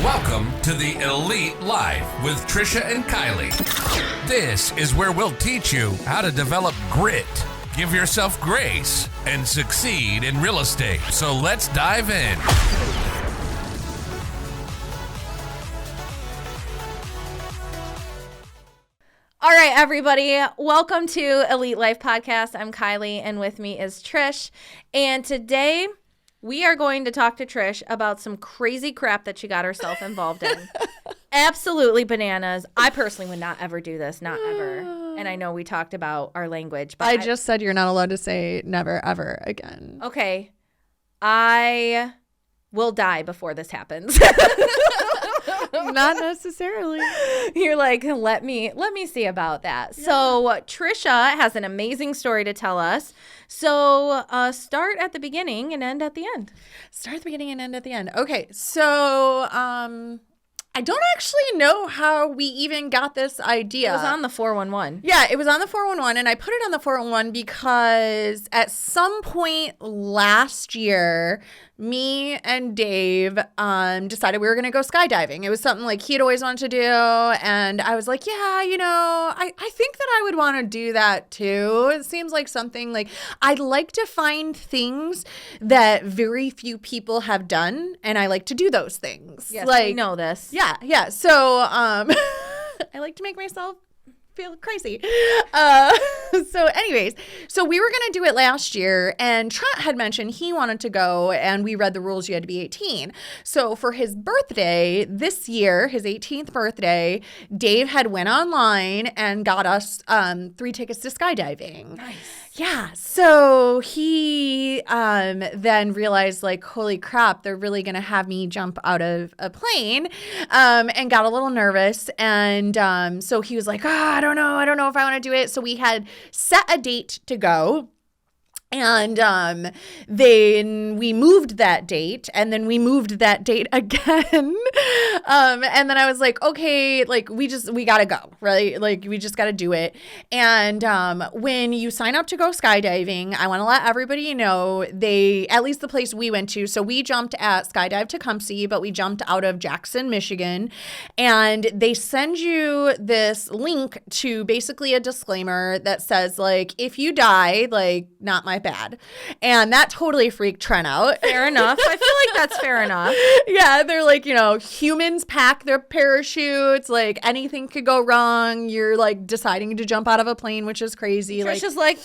Welcome to the Elite Life with Trisha and Kylie. This is where we'll teach you how to develop grit, give yourself grace, and succeed in real estate. So let's dive in. All right, everybody. Welcome to Elite Life Podcast. I'm Kylie, and with me is Trish. And today we are going to talk to Trish about some crazy crap that she got herself involved in. Absolutely bananas. I personally would not ever do this, not ever. And I know we talked about our language, but I just said you're not allowed to say never ever again. Okay. I will die before this happens. Not necessarily. You're like, let me see about that. Yeah. So Trisha has an amazing story to tell us. So start at the beginning and end at the end. Start at the beginning and end at the end. Okay, so I don't actually know how we even got this idea. It was on the 411. Yeah, it was on the 411, and I put it on the 411 because at some point last year, me and Dave decided we were going to go skydiving. It was something like he'd always wanted to do, and I was like, yeah, you know, I think that I would want to do that too. It seems like something like I'd like to find things that very few people have done, and I like to do those things. Yes, like, we know this. Yeah. So I like to make myself feel crazy. So anyways, so we were going to do it last year, and Trent had mentioned he wanted to go, and we read the rules. You had to be 18. So for his birthday this year, his 18th birthday, Dave had went online and got us 3 tickets to skydiving. Nice. Yeah. So he then realized, like, holy crap, they're really going to have me jump out of a plane, and got a little nervous. And so he was like, I don't know if I want to do it. So we had set a date to go. And then we moved that date, and then we moved that date again. And then I was like, okay, like we got to go, right? Like we just got to do it. And when you sign up to go skydiving, I want to let everybody know at least the place we went to. So we jumped at Skydive Tecumseh, but we jumped out of Jackson, Michigan. And they send you this link to basically a disclaimer that says, like, if you die, like, not my bad. And that totally freaked Trent out. Fair enough. I feel like that's fair enough. Yeah, they're like, you know, humans pack their parachutes, like anything could go wrong. You're like deciding to jump out of a plane, which is crazy. Trish is like,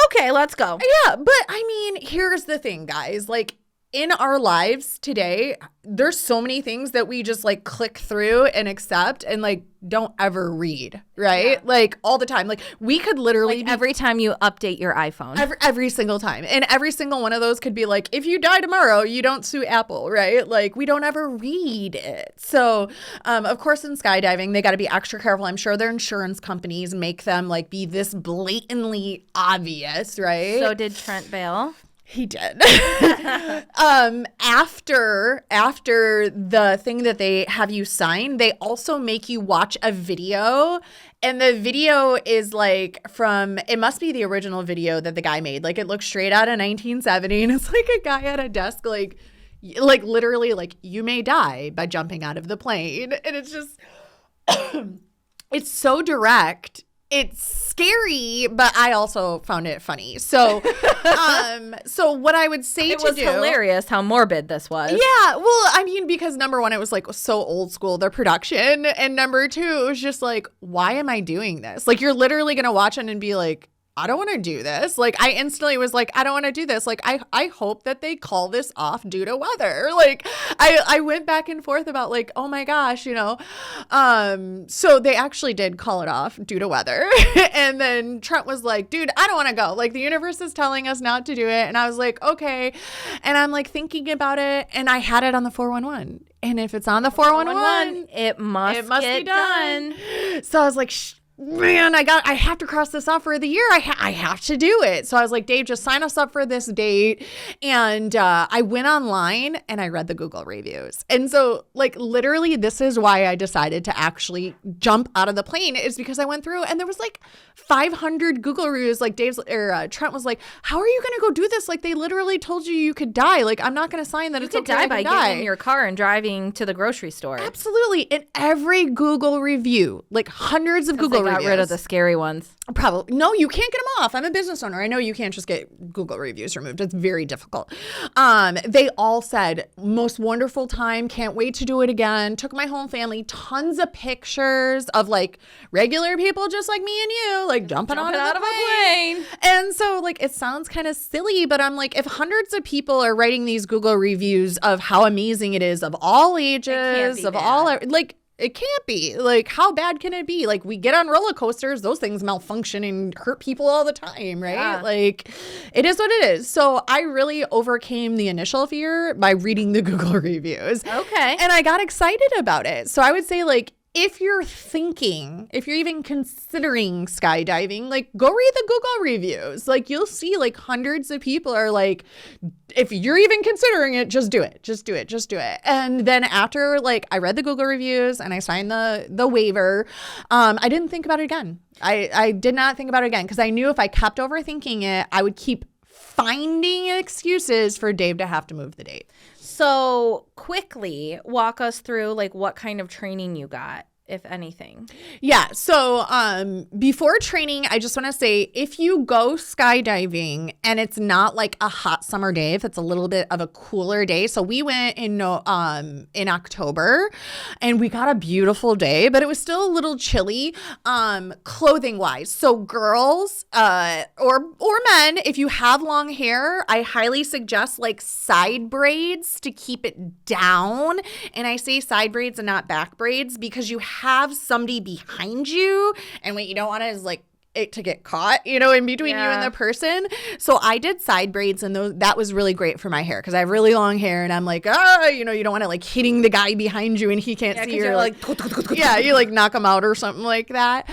okay, let's go. Yeah, but I mean, here's the thing, guys. Like, in our lives today, there's so many things that we just like click through and accept and like don't ever read, right? Yeah. Like all the time. Like we could literally like every time you update your iPhone. Every single time. And every single one of those could be like, if you die tomorrow, you don't sue Apple, right? Like we don't ever read it. So of course in skydiving, they got to be extra careful. I'm sure their insurance companies make them like be this blatantly obvious, right? So did Trent bail? He did. After the thing that they have you sign, they also make you watch a video. And the video is like it must be the original video that the guy made. Like it looks straight out of 1970. And it's like a guy at a desk, like literally like, you may die by jumping out of the plane. And it's just, it's so direct. It's scary, but I also found it funny. So, so what I would say it was hilarious how morbid this was. Yeah, well, I mean, because number one, it was like so old school, their production, and number two, it was just like, why am I doing this? Like, you're literally gonna watch it and be like, I don't want to do this. Like, I instantly was like, I don't want to do this. Like, I hope that they call this off due to weather. Like, I went back and forth about like, oh my gosh, you know. So they actually did call it off due to weather. And then Trent was like, dude, I don't want to go. Like, the universe is telling us not to do it. And I was like, okay. And I'm like thinking about it, and I had it on the 411. And if it's on the 411, it must be done. So I was like, man, I have to cross this off for the year. I have to do it. So I was like, Dave, just sign us up for this date. And I went online and I read the Google reviews. And so like literally this is why I decided to actually jump out of the plane, is because I went through and there was like 500 Google reviews. Like Trent was like, how are you going to go do this? Like they literally told you could die. Like I'm not going to sign that it's okay. You could die by getting in your car and driving to the grocery store. Absolutely. In every Google review, like hundreds of Google reviews. Got rid of the scary ones. Probably. No, you can't get them off. I'm a business owner. I know you can't just get Google reviews removed. It's very difficult. They all said, most wonderful time. Can't wait to do it again. Took my whole family. Tons of pictures of like regular people just like me and you, like jumping out of a plane. And so like it sounds kind of silly, but I'm like, if hundreds of people are writing these Google reviews of how amazing it is, of all ages, of all, like, it can't be. Like, how bad can it be? Like, we get on roller coasters, those things malfunction and hurt people all the time, right? Yeah. Like, it is what it is. So I really overcame the initial fear by reading the Google reviews. Okay. And I got excited about it. So I would say, like, if you're even considering skydiving, like go read the Google reviews. Like you'll see like hundreds of people are like, if you're even considering it, just do it. Just do it. Just do it. And then after like I read the Google reviews and I signed the waiver, I didn't think about it again. I did not think about it again because I knew if I kept overthinking it, I would keep finding excuses for Dave to have to move the date. So quickly walk us through like what kind of training you got, if anything. Yeah. So before training, I just want to say if you go skydiving and it's not like a hot summer day, if it's a little bit of a cooler day. So we went in October and we got a beautiful day, but it was still a little chilly clothing wise. So girls or men, if you have long hair, I highly suggest like side braids to keep it down. And I say side braids and not back braids because you have somebody behind you, and what you don't want is like it to get caught, you know, in between you and the person. So I did side braids, and that was really great for my hair because I have really long hair, and I'm like, you know, you don't want to like hitting the guy behind you and he can't see you. Like, yeah, you like knock him out or something like that.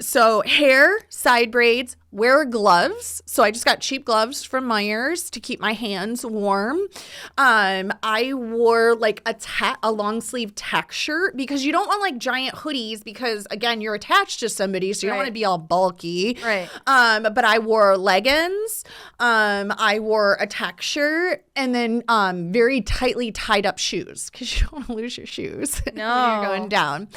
So hair, side braids. Wear gloves. So I just got cheap gloves from Myers to keep my hands warm. I wore like a long sleeve tech shirt because you don't want like giant hoodies because again, you're attached to somebody. So you don't want to be all bulky. Right. But I wore leggings. I wore a tech shirt and then very tightly tied up shoes because you don't want to lose your shoes when you're going down.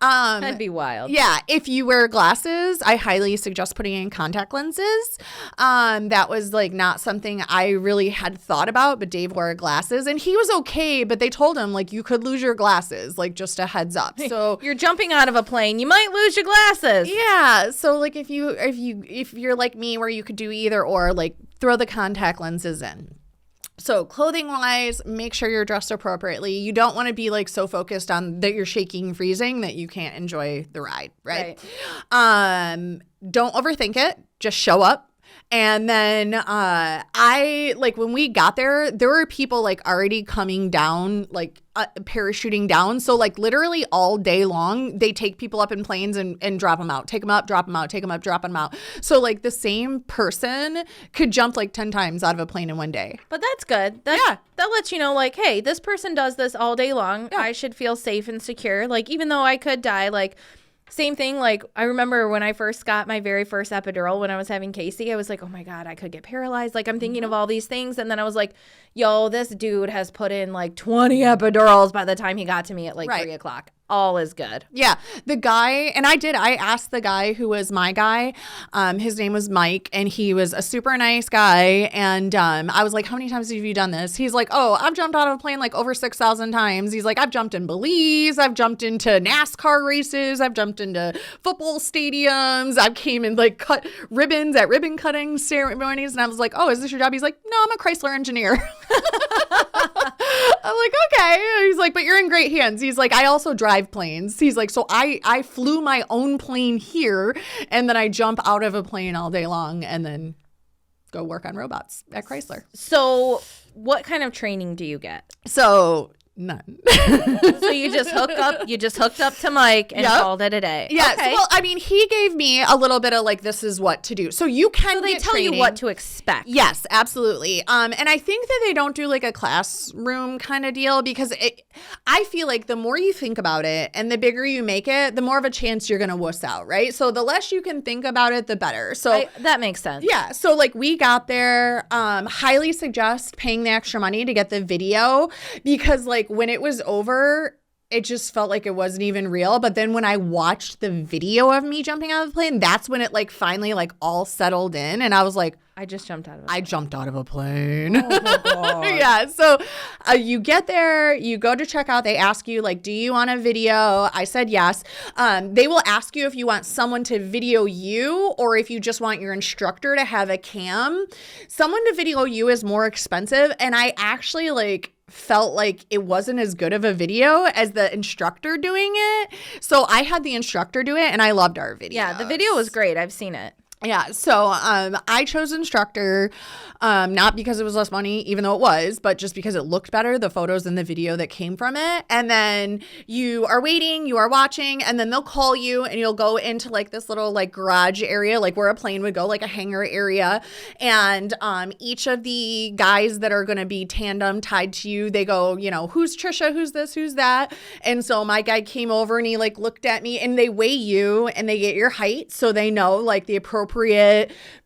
That'd be wild. Yeah. If you wear glasses, I highly suggest putting in contact lenses. That was like not something I really had thought about, but Dave wore glasses and he was okay, but they told him like you could lose your glasses, like just a heads up. So you're jumping out of a plane, you might lose your glasses. Yeah. So like if you're like me where you could do either or, like throw the contact lenses in. So clothing wise, make sure you're dressed appropriately. You don't want to be like so focused on that you're shaking and freezing that you can't enjoy the ride, right? Don't overthink it. Just show up. And then I like when we got there were people like already coming down, like parachuting down. So like literally all day long, they take people up in planes and drop them out, take them up, drop them out, take them up, drop them out. So like the same person could jump like 10 times out of a plane in one day. But that's good. That lets you know like, hey, this person does this all day long. Yeah. I should feel safe and secure. Like even though I could die, like same thing. Like I remember when I first got my very first epidural when I was having Casey, I was like, oh my God, I could get paralyzed. Like I'm thinking of all these things. And then I was like, yo, this dude has put in like 20 epidurals by the time he got to me at like 3 o'clock. All is good. Yeah. The guy, and I asked the guy who was my guy, his name was Mike, and he was a super nice guy. And I was like, how many times have you done this? He's like, oh, I've jumped out of a plane like over 6,000 times. He's like, I've jumped in Belize. I've jumped into NASCAR races. I've jumped into football stadiums. I came and like cut ribbons at ribbon cutting ceremonies. And I was like, oh, is this your job? He's like, no, I'm a Chrysler engineer. I'm like, okay. He's like, but you're in great hands. He's like, I also drive planes. He's like, so I flew my own plane here and then I jump out of a plane all day long and then go work on robots at Chrysler. So what kind of training do you get? So None. So you just hooked up to Mike and called it a day. Yes. Okay. Well, I mean, he gave me a little bit of like, this is what to do. So you can So they get tell training. you what to expect. Yes, absolutely. And I think that they don't do like a classroom kind of deal because I feel like the more you think about it and the bigger you make it, the more of a chance you're going to wuss out, right? So the less you can think about it, the better. So that makes sense. yeah. So like we got there, highly suggest paying the extra money to get the video because like when it was over, it just felt like it wasn't even real. But then when I watched the video of me jumping out of the plane, that's when it like finally like all settled in. And I was like, I just jumped out of I jumped out of a plane. Oh my God. Yeah. So you get there, you go to check out. They ask you like, do you want a video? I said yes. They will ask you if you want someone to video you or if you just want your instructor to have a cam. Someone to video you is more expensive. And I actually like felt like it wasn't as good of a video as the instructor doing it. So I had the instructor do it and I loved our video. Yeah, the video was great. I've seen it. Yeah, so I chose instructor, not because it was less money, even though it was, but just because it looked better, the photos and the video that came from it. And then you are waiting, you are watching, and then they'll call you and you'll go into like this little like garage area, like where a plane would go, like a hangar area. And each of the guys that are going to be tandem tied to you, they go, you know, who's Trisha, who's this, who's that? And so my guy came over and he like looked at me and they weigh you and they get your height so they know like the appropriate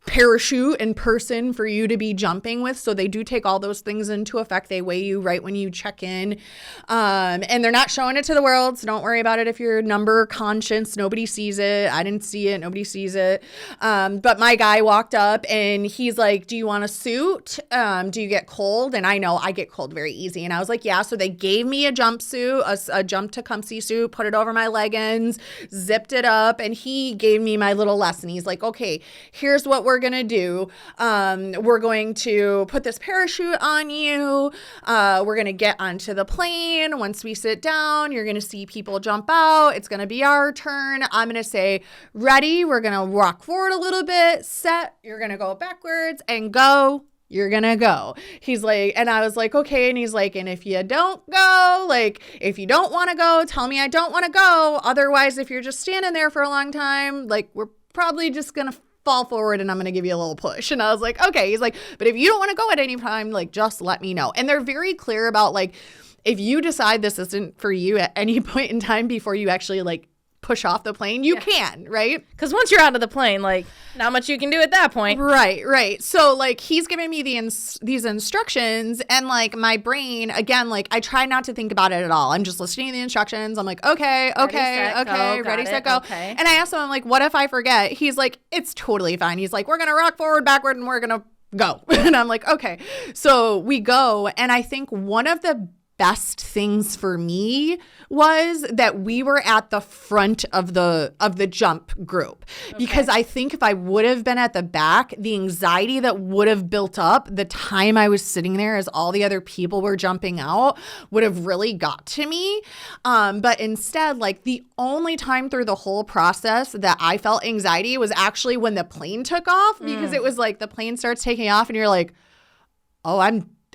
parachute and person for you to be jumping with. So they do take all those things into effect. They weigh you right when you check in. And they're not showing it to the world. So don't worry about it if you're number conscious. Nobody sees it. I didn't see it. Nobody sees it. But my guy walked up and he's like, do you want a suit? Do you get cold? And I know I get cold very easy. And I was like, yeah. So they gave me a jumpsuit, a jump to comfy suit, put it over my leggings, zipped it up. And he gave me my little lesson. He's like, okay, here's what we're going to do. We're going to put this parachute on you. We're going to get onto the plane. Once we sit down, you're going to see people jump out. It's going to be our turn. I'm going to say, ready. We're going to rock forward a little bit. Set. You're going to go backwards and go. You're going to go. He's like, and I was like, okay. And he's like, and if you don't go, like, if you don't want to go, tell me I don't want to go. Otherwise, if you're just standing there for a long time, like, we're probably just going to fall forward and I'm going to give you a little push. And I was like, okay. He's like, but if you don't want to go at any time, like, just let me know. And they're very clear about like, if you decide this isn't for you at any point in time before you actually like push off the plane, you can, right? Because once you're out of the plane, like, not much you can do at that point. Right. So, like, he's giving me these instructions, and, like, my brain, again, like, I try not to think about it at all. I'm just listening to the instructions. I'm like, okay, ready, set, go. Okay. And I asked him, I'm like, what if I forget? He's like, it's totally fine. He's like, we're going to rock forward, backward, and we're going to go. And I'm like, okay. So we go, and I think one of the best things for me was that we were at the front of the jump group, because I think if I would have been at the back, the anxiety that would have built up the time I was sitting there as all the other people were jumping out would have really got to me. But instead, like, the only time through the whole process that I felt anxiety was actually when the plane took off, because it was like the plane starts taking off and you're like, oh,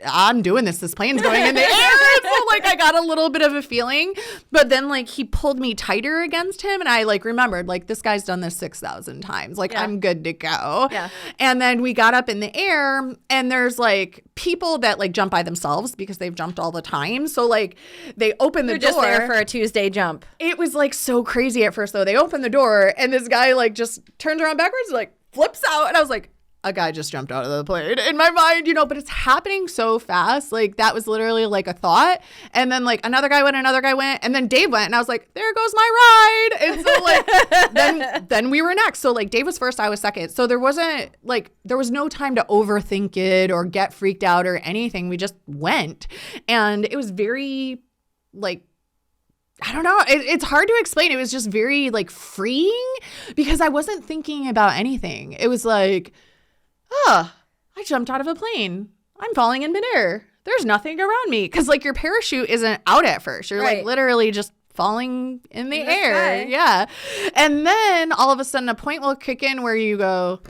I'm doing this. This plane's going in the air. So like I got a little bit of a feeling, but then like he pulled me tighter against him, and I like remembered like this guy's done this 6,000 times. Like I'm good to go. Yeah. And then we got up in the air, and there's like people that like jump by themselves because they've jumped all the time. So like they open the door. Just there for a Tuesday jump. It was like so crazy at first though. They open the door and this guy like just turns around backwards, like flips out, and I was like, a guy just jumped out of the plane in my mind, you know, but it's happening so fast. Like that was literally like a thought. And then like another guy went, and then Dave went, and I was like, there goes my ride. And so like, then we were next. So like Dave was first, I was second. So there was no time to overthink it or get freaked out or anything. We just went, and it was very like, I don't know. It's hard to explain. It was just very like freeing because I wasn't thinking about anything. It was like, oh, I jumped out of a plane. I'm falling in midair. There's nothing around me. Because, like, your parachute isn't out at first. You're, like, literally just falling in the air. Sky. Yeah. And then all of a sudden a point will kick in where you go,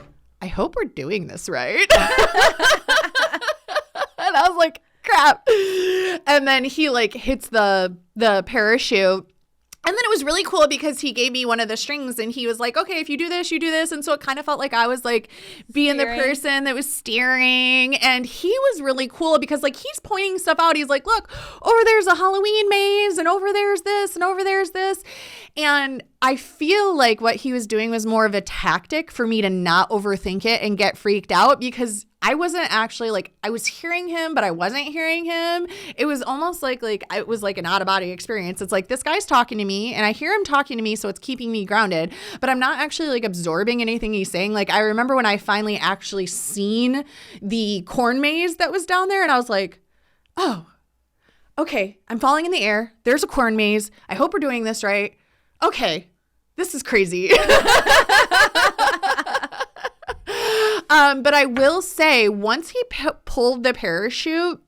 I hope we're doing this right. And I was like, crap. And then he like hits the parachute. And then it was really cool because he gave me one of the strings and he was like, okay, if you do this, you do this. And so it kind of felt like I was like being the person that was steering. And he was really cool because like he's pointing stuff out. He's like, look, over there's a Halloween maze and over there's this and over there's this. And I feel like what he was doing was more of a tactic for me to not overthink it and get freaked out because I wasn't actually like, I was hearing him, but I wasn't hearing him. It was almost like it was like an out of body experience. It's like this guy's talking to me and I hear him talking to me. So it's keeping me grounded, but I'm not actually like absorbing anything he's saying. Like I remember when I finally actually seen the corn maze that was down there and I was like, oh, okay, I'm falling in the air. There's a corn maze. I hope we're doing this right. Okay, this is crazy. But I will say, once he pulled the parachute,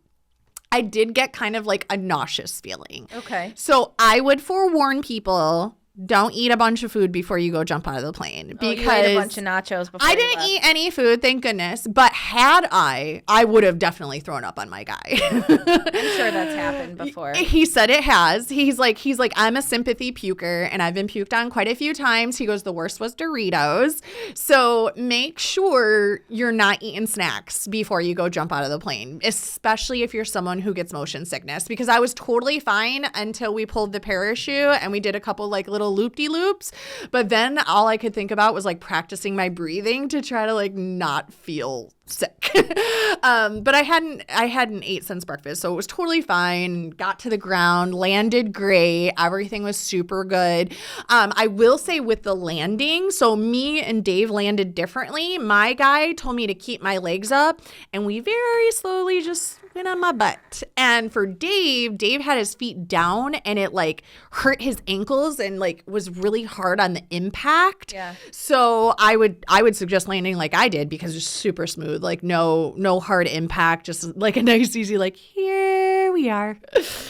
I did get kind of like a nauseous feeling. Okay. So I would forewarn people, don't eat a bunch of food before you go jump out of the plane. Because you ate a bunch of nachos before I didn't eat any food, thank goodness. But had I would have definitely thrown up on my guy. I'm sure that's happened before. He said it has. He's like, I'm a sympathy puker and I've been puked on quite a few times. He goes, the worst was Doritos. So make sure you're not eating snacks before you go jump out of the plane, especially if you're someone who gets motion sickness, because I was totally fine until we pulled the parachute and we did a couple like little loop-de-loops, but then all I could think about was like practicing my breathing to try to like not feel sick. But I hadn't ate since breakfast, so it was totally fine. Got to the ground, landed great. Everything was super good. I will say with the landing, so me and Dave landed differently. My guy told me to keep my legs up, and we very slowly just went on my butt. And for Dave had his feet down, and it like hurt his ankles and like was really hard on the impact. Yeah. So I would suggest landing like I did because it's super smooth, like no hard impact, just like a nice easy like here we are.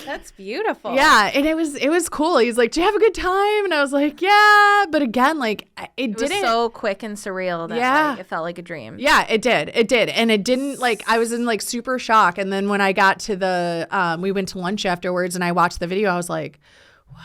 That's beautiful. Yeah, and it was cool. He's like, "Do you have a good time?" And I was like, "Yeah," but again, like it was so quick and surreal that like, it felt like a dream. Yeah, it did, and it didn't like I was in like super shock. And then when I got to the we went to lunch afterwards, and I watched the video, I was like, wow.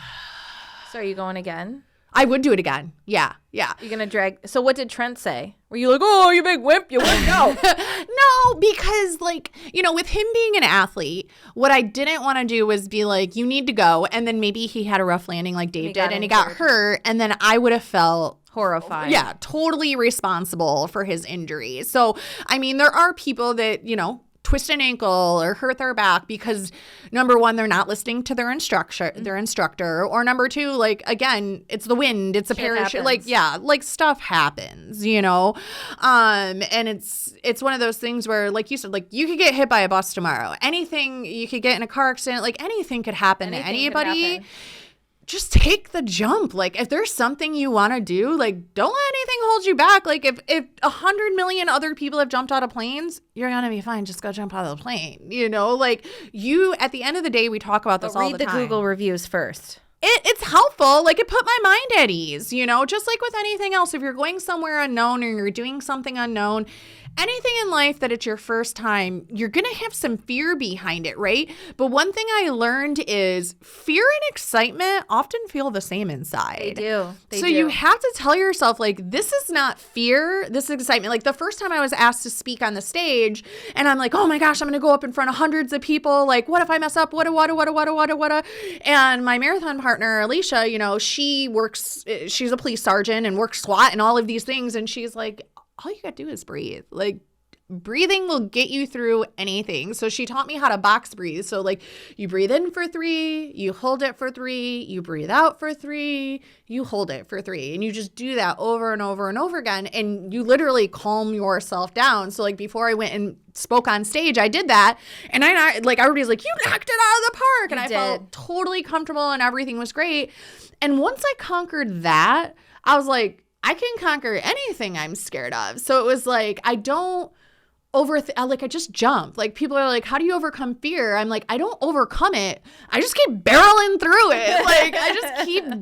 So are you going again? I would do it again. Yeah. You're going to drag. So what did Trent say? Were you like, oh, you big wimp, you wimp out? No, because like, you know, with him being an athlete, what I didn't want to do was be like, you need to go. And then maybe he had a rough landing like Dave did and he got hurt. And then I would have felt horrified. Yeah, totally responsible for his injury. So, I mean, there are people that, you know, twist an ankle or hurt their back because number one, they're not listening to their instructor, or number two, like again, it's the wind, it's a parachute, like like stuff happens, you know. And it's one of those things where, like you said, like you could get hit by a bus tomorrow, anything, you could get in a car accident, like anything could happen to anybody. Just take the jump. Like if there's something you want to do, like don't let anything hold you back. Like if 100 million other people have jumped out of planes, you're going to be fine. Just go jump out of the plane. You know, like you, at the end of the day, we talk about this all the time. Read the Google reviews first. It's helpful. Like it put my mind at ease, you know, just like with anything else. If you're going somewhere unknown or you're doing something unknown, anything in life that it's your first time, you're going to have some fear behind it, right? But one thing I learned is fear and excitement often feel the same inside. They do. So you have to tell yourself, like, this is not fear, this is excitement. Like the first time I was asked to speak on the stage and I'm like, oh my gosh, I'm going to go up in front of hundreds of people. Like, what if I mess up? What? And my marathon partner, Alicia, you know, she's a police sergeant and works SWAT and all of these things. And she's like, all you got to do is breathe. Like breathing will get you through anything. So she taught me how to box breathe. So like you breathe in for 3, you hold it for 3, you breathe out for 3, you hold it for 3. And you just do that over and over and over again. And you literally calm yourself down. So like before I went and spoke on stage, I did that. And I like everybody's like, you knocked it out of the park. And I felt totally comfortable and everything was great. And once I conquered that, I was like, I can conquer anything I'm scared of. So it was like, I don't I just jump. Like, people are like, how do you overcome fear? I'm like, I don't overcome it. I just keep barreling through it. Like, I just keep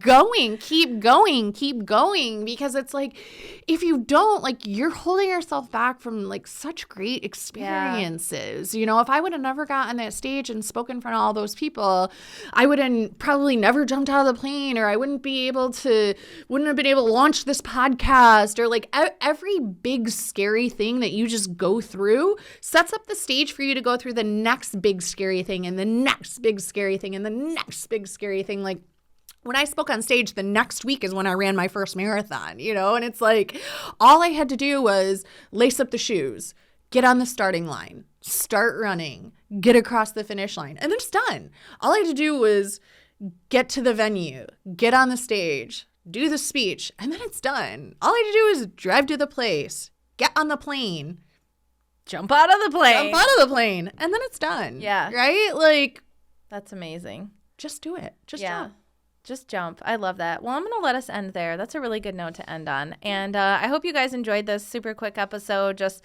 going, because it's like, if you don't, like, you're holding yourself back from like such great experiences. You know, if I would have never got on that stage and spoken in front of all those people, I would have probably never jumped out of the plane, or I wouldn't have been able to launch this podcast, or like every big scary thing that you just go through sets up the stage for you to go through the next big scary thing, and the next big scary thing, and the next big scary thing. Like, when I spoke on stage, the next week is when I ran my first marathon, you know? And it's like, all I had to do was lace up the shoes, get on the starting line, start running, get across the finish line, and then it's done. All I had to do was get to the venue, get on the stage, do the speech, and then it's done. All I had to do is drive to the place, get on the plane, Jump out of the plane. And then it's done. Yeah. Right? Like, That's amazing. just do it. Just jump. Just jump. I love that. Well, I'm going to let us end there. That's a really good note to end on. And I hope you guys enjoyed this super quick episode, just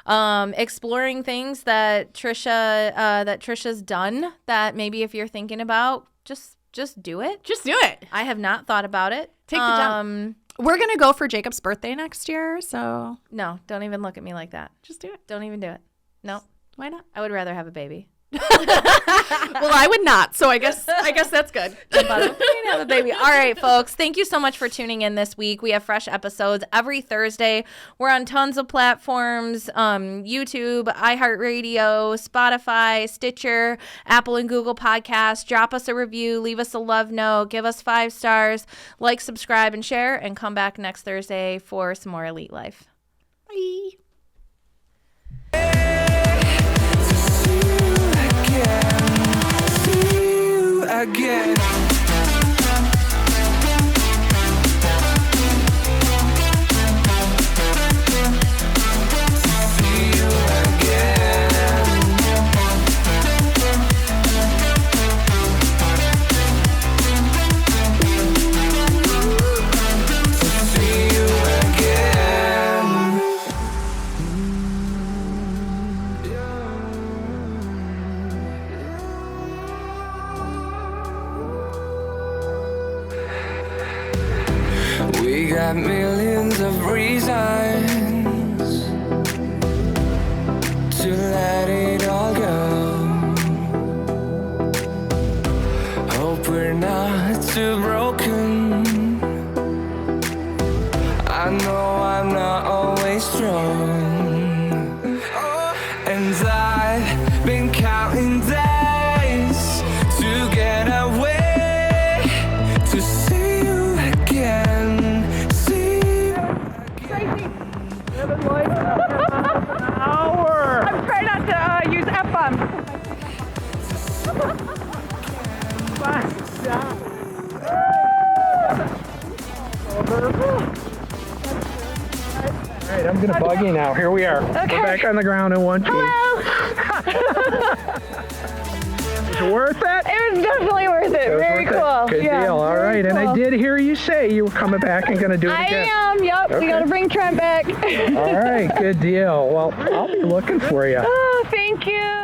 exploring things that Trisha's done, that maybe if you're thinking about, just do it. Just do it. I have not thought about it. Take the jump. We're going to go for Jacob's birthday next year, so No, don't even look at me like that. just do it. Don't even do it. No, Why not? I would rather have a baby. Well, I would not, so I guess that's good. Jump out of the plane, have a baby. All right, folks. Thank you so much for tuning in this week. We have fresh episodes every Thursday. We're on tons of platforms, YouTube, iHeartRadio, Spotify, Stitcher, Apple and Google Podcasts. Drop us a review. Leave us a love note. Give us 5 stars. Like, subscribe, and share. And come back next Thursday for some more Elite Life. Bye. Again. We got millions of reasons to let it all go. Hope we're not too broken. I know I'm not always strong, and I've been counting days to get away, to see you again. I'm trying not to use F-bombs. All right, I'm going to bug you now. Here we are. Okay. We're back on the ground in one piece. Is it worth it? It was definitely worth it. It was Very worth it. cool. Good Yeah, deal. All very right. And I cool. did hear you say you were coming back and going to do it I again. am. Yep. Okay. We got to bring Trent back. All right. Good deal. Well, I'll be looking for you. Oh, thank you.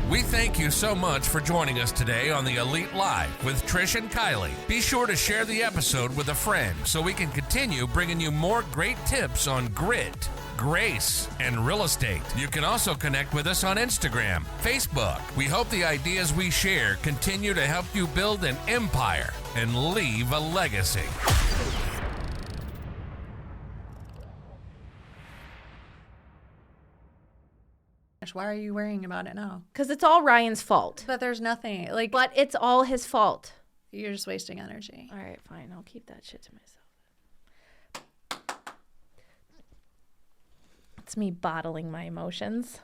We thank you so much for joining us today on the Elite Live with Trish and Kylie. Be sure to share the episode with a friend so we can continue bringing you more great tips on grit, grace, and real estate. You can also connect with us on Instagram, Facebook. We hope the ideas we share continue to help you build an empire and leave a legacy. Why are you worrying about it now? Because it's all Ryan's fault. But there's nothing. Like, But it's all his fault. you're just wasting energy. All right, fine. I'll keep that shit to myself. It's me bottling my emotions.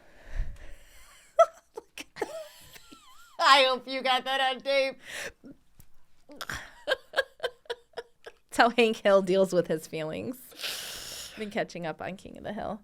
I hope you got that on tape. That's how Hank Hill deals with his feelings. Been catching up on King of the Hill.